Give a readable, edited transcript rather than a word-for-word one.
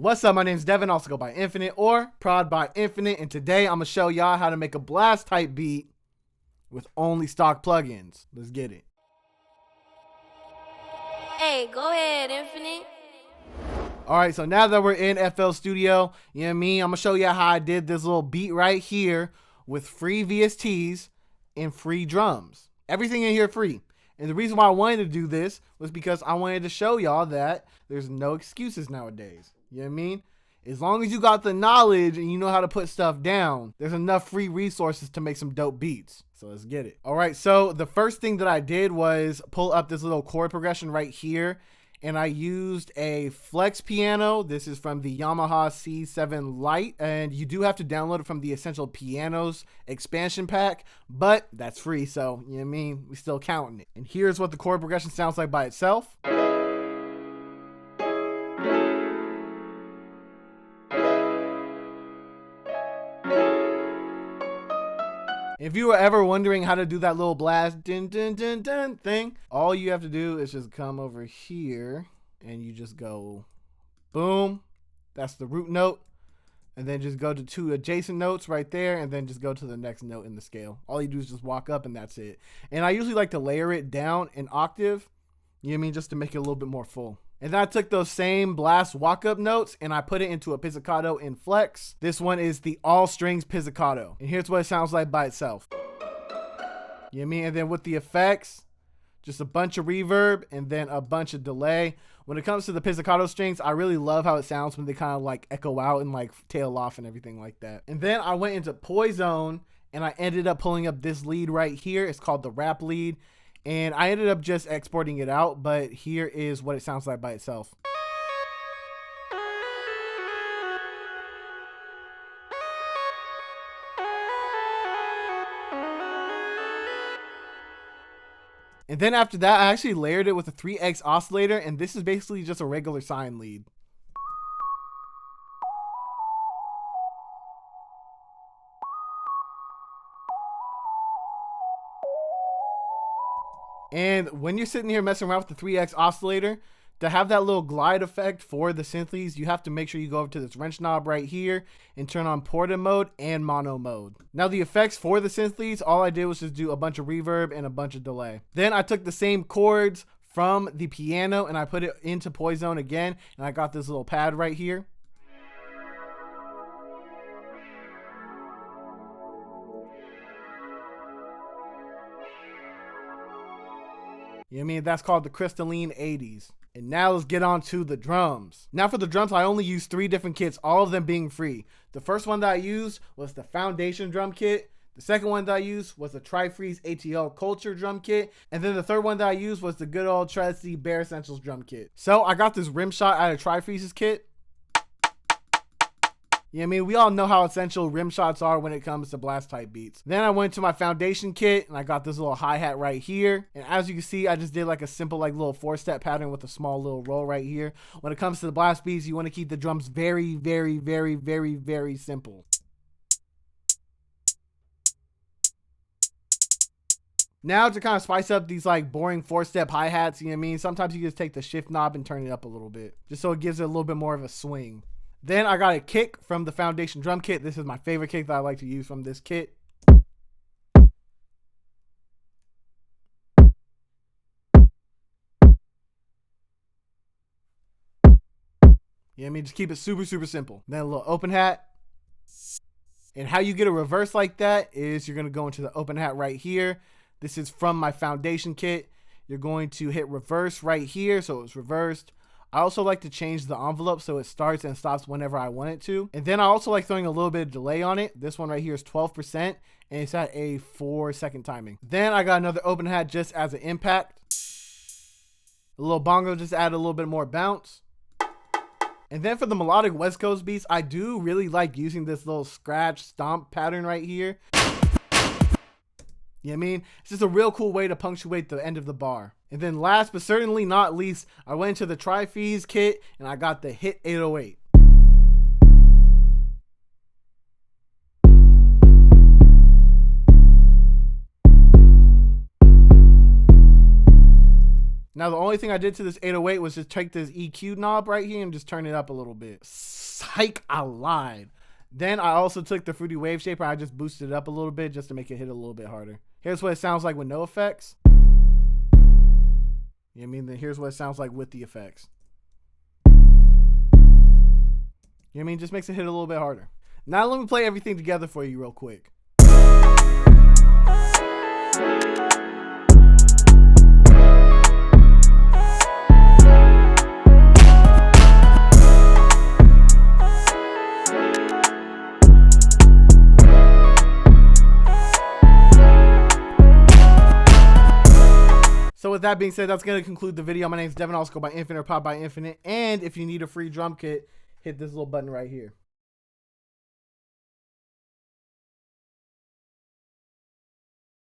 What's up, my name's Devin, also go by Infinite or Prod by Infinite, and today I'm gonna show y'all how to make a Blxst type beat with only stock plugins. Let's get it. Hey, go ahead, Infinite. Alright, so now that we're in FL Studio, you know what I mean, I'm gonna show you how I did this little beat right here with free VSTs and free drums. Everything in here free. And the reason why I wanted to do this was because I wanted to show y'all that there's no excuses nowadays. You know what I mean? As long as you got the knowledge and you know how to put stuff down, there's enough free resources to make some dope beats. So let's get it. All right, so the first thing that I did was pull up this little chord progression right here, and I used a flex piano. This is from the Yamaha C7 Lite, and you do have to download it from the Essential Pianos expansion pack, but that's free, so you know what I mean, we still counting it. And here's what the chord progression sounds like by itself. If you were ever wondering how to do that little blast dun, dun, dun, dun thing, all you have to do is just come over here and you just go boom. That's the root note. And then just go to two adjacent notes right there and then just go to the next note in the scale. All you do is just walk up and that's it. And I usually like to layer it down an octave, you know what I mean, just to make it a little bit more full. And then I took those same blast walk-up notes and I put it into a pizzicato in Flex. This one is the all strings pizzicato. And here's what it sounds like by itself. You know what I mean? And then with the effects, just a bunch of reverb and then a bunch of delay. When it comes to the pizzicato strings, I really love how it sounds when they kind of like echo out and like tail off and everything like that. And then I went into Poison and I ended up pulling up this lead right here. It's called the rap lead. And I ended up just exporting it out, but here is what it sounds like by itself. And then after that, I actually layered it with a 3X oscillator, and this is basically just a regular sine lead. And when you're sitting here messing around with the 3X oscillator, to have that little glide effect for the synths, you have to make sure you go over to this wrench knob right here and turn on porta mode and mono mode. Now the effects for the synths, all I did was just do a bunch of reverb and a bunch of delay. Then I took the same chords from the piano and I put it into Poison again, and I got this little pad right here. You know what I mean? That's called the Crystalline 80s. And now let's get on to the drums. Now for the drums, I only used 3 different kits, all of them being free. The first one that I used was the Foundation drum kit. The second one that I used was the Tri-Freeze ATL Culture drum kit. And then the third one that I used was the good old trusty Bare Essentials drum kit. So I got this rim shot out of Tri-Freeze's kit. You know what I mean? We all know how essential rim shots are when it comes to blast type beats. Then I went to my Foundation kit and I got this little hi-hat right here. And as you can see, I just did like a simple like little 4-step pattern with a small little roll right here. When it comes to the blast beats, you want to keep the drums very, very, very, very, very simple. Now to kind of spice up these like boring 4-step hi-hats, you know what I mean? Sometimes you just take the shift knob and turn it up a little bit, just so it gives it a little bit more of a swing. Then I got a kick from the Foundation drum kit. This is my favorite kick that I like to use from this kit. You know what I mean? Just keep it super, super simple. Then a little open hat. And how you get a reverse like that is you're going to go into the open hat right here. This is from my Foundation kit. You're going to hit reverse right here, so it's reversed. I also like to change the envelope so it starts and stops whenever I want it to. And then I also like throwing a little bit of delay on it. This one right here is 12% and it's at a 4-second timing. Then I got another open hat just as an impact. A little bongo just add a little bit more bounce. And then for the melodic West Coast beats, I do really like using this little scratch stomp pattern right here. You know what I mean? It's just a real cool way to punctuate the end of the bar. And then last but certainly not least, I went into the Tri-Freeze kit and I got the Hit 808. Now, the only thing I did to this 808 was just take this EQ knob right here and just turn it up a little bit. Psych, I lied. Then I also took the Fruity Wave Shaper. I just boosted it up a little bit just to make it hit a little bit harder. Here's what it sounds like with no effects. You know what I mean? Then here's what it sounds like with the effects. You know what I mean? Just makes it hit a little bit harder. Now let me play everything together for you real quick. So with that being said, that's going to conclude the video. My name is Devin, also go by Infinite or Pop by Infinite. And if you need a free drum kit, hit this little button right here.